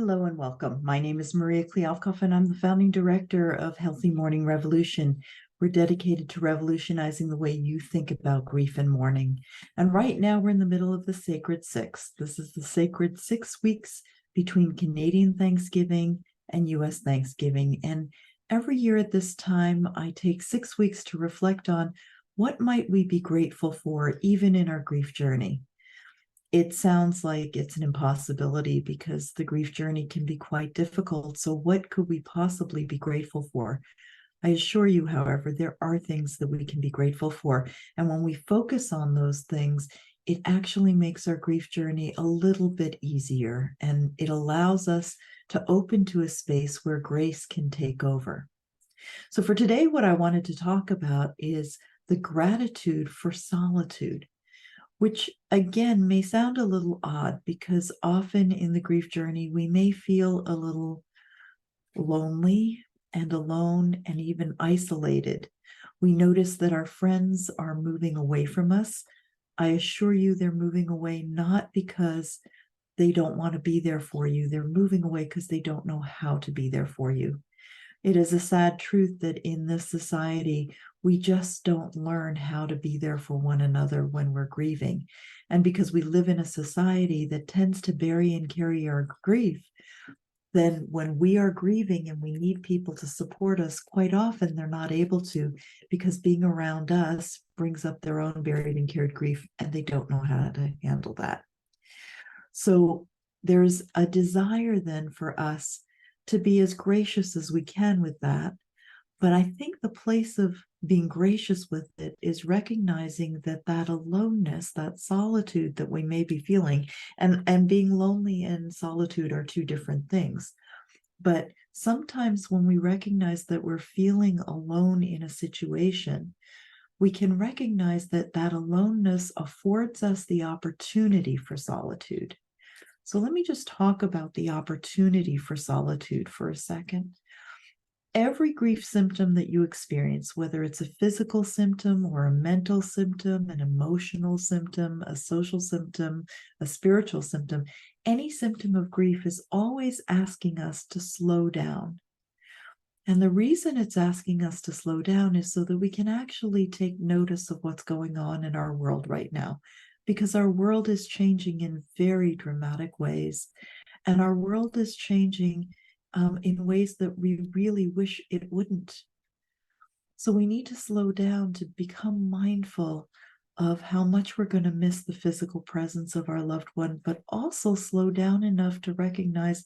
Hello and welcome. My name is Maria Kliavkoff, and I'm the founding director of Healthy Mourning Revolution. We're dedicated to revolutionizing the way you think about grief and mourning. And right now we're in the middle of the Sacred Six. This is the sacred 6 weeks between Canadian Thanksgiving and US Thanksgiving. And every year at this time, I take 6 weeks to reflect on what might we be grateful for, even in our grief journey. It sounds like it's an impossibility because the grief journey can be quite difficult. So, what could we possibly be grateful for? I assure you, however, there are things that we can be grateful for. And when we focus on those things, it actually makes our grief journey a little bit easier, and it allows us to open to a space where grace can take over. So, for today, what I wanted to talk about is the gratitude for solitude, which again may sound a little odd because often in the grief journey, we may feel a little lonely and alone and even isolated. We notice that our friends are moving away from us. I assure you, they're moving away not because they don't want to be there for you. They're moving away because they don't know how to be there for you. It is a sad truth that in this society, we just don't learn how to be there for one another when we're grieving. And because we live in a society that tends to bury and carry our grief, then when we are grieving and we need people to support us, quite often they're not able to, because being around us brings up their own buried and carried grief, and they don't know how to handle that. So there's a desire then for us to be as gracious as we can with that. But I think the place of being gracious with it is recognizing that that aloneness, that solitude that we may be feeling, and being lonely and solitude are two different things. But sometimes when we recognize that we're feeling alone in a situation, we can recognize that that aloneness affords us the opportunity for solitude. So let me just talk about the opportunity for solitude for a second. Every grief symptom that you experience, whether it's a physical symptom or a mental symptom, an emotional symptom, a social symptom, a spiritual symptom, any symptom of grief is always asking us to slow down. And the reason it's asking us to slow down is so that we can actually take notice of what's going on in our world right now, because our world is changing in very dramatic ways. And our world is changing in ways that we really wish it wouldn't. So we need to slow down to become mindful of how much we're going to miss the physical presence of our loved one, but also slow down enough to recognize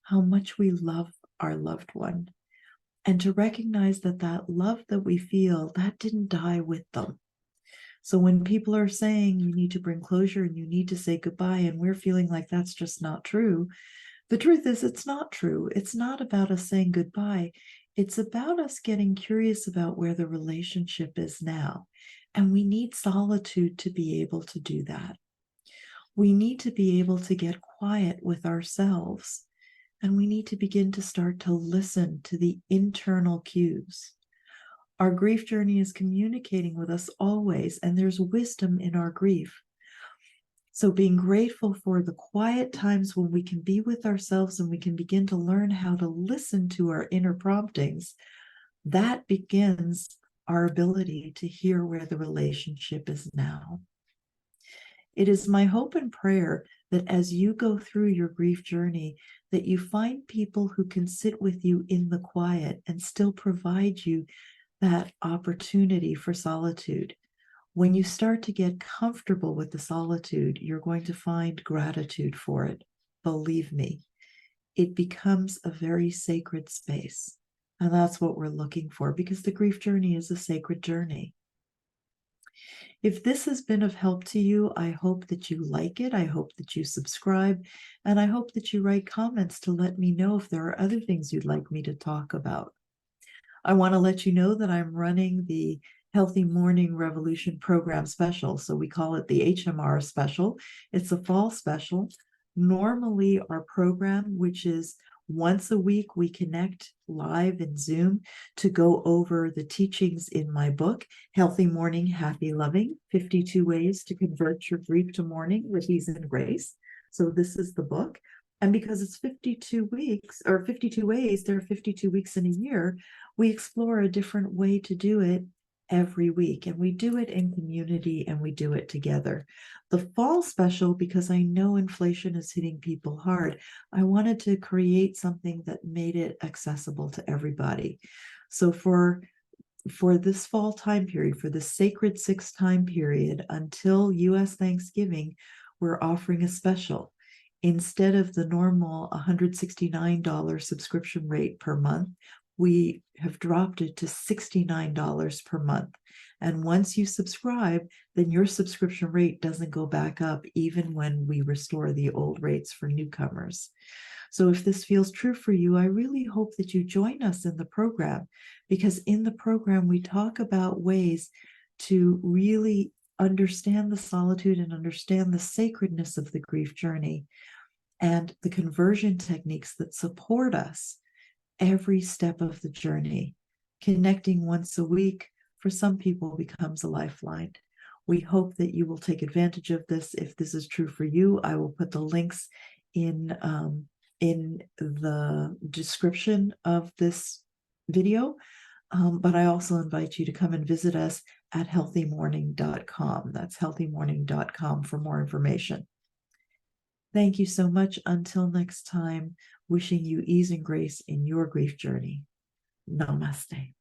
how much we love our loved one, and to recognize that that love that we feel, that didn't die with them. So when people are saying you need to bring closure and you need to say goodbye, and we're feeling like that's just not true, the truth is it's not true. It's not about us saying goodbye. It's about us getting curious about where the relationship is now. And we need solitude to be able to do that. We need to be able to get quiet with ourselves. And we need to begin to start to listen to the internal cues. Our grief journey is communicating with us always, and there's wisdom in our grief. So being grateful for the quiet times when we can be with ourselves and we can begin to learn how to listen to our inner promptings, that begins our ability to hear where the relationship is now. It is my hope and prayer that as you go through your grief journey, that you find people who can sit with you in the quiet and still provide you that opportunity for solitude. When you start to get comfortable with the solitude, you're going to find gratitude for it. Believe me, it becomes a very sacred space. And that's what we're looking for, because the grief journey is a sacred journey. If this has been of help to you, I hope that you like it. I hope that you subscribe. And I hope that you write comments to let me know if there are other things you'd like me to talk about. I want to let you know that I'm running the Healthy Mourning Revolution program special. So we call it the HMR special. It's a fall special. Normally our program, which is once a week, we connect live in Zoom to go over the teachings in my book, Healthy Mourning, Happy Loving, 52 Ways to Convert Your Grief to Mourning with Ease and Grace. So this is the book. And because it's 52 weeks or 52 ways, there are 52 weeks in a year, we explore a different way to do it every week. And we do it in community and we do it together. The fall special, because I know inflation is hitting people hard, I wanted to create something that made it accessible to everybody. So for this fall time period, for the Sacred Six time period until US Thanksgiving, we're offering a special. Instead of the normal $169 subscription rate per month, we have dropped it to $69 per month. And once you subscribe, then your subscription rate doesn't go back up even when we restore the old rates for newcomers. So if this feels true for you, I really hope that you join us in the program, because in the program, we talk about ways to really understand the solitude and understand the sacredness of the grief journey and the conversion techniques that support us every step of the journey. Connecting once a week for some people becomes a lifeline. We hope that you will take advantage of this. If this is true for you, I will put the links in the description of this video. But I also invite you to come and visit us at healthymourning.com. That's healthymourning.com for more information. Thank you so much. Until next time, wishing you ease and grace in your grief journey. Namaste.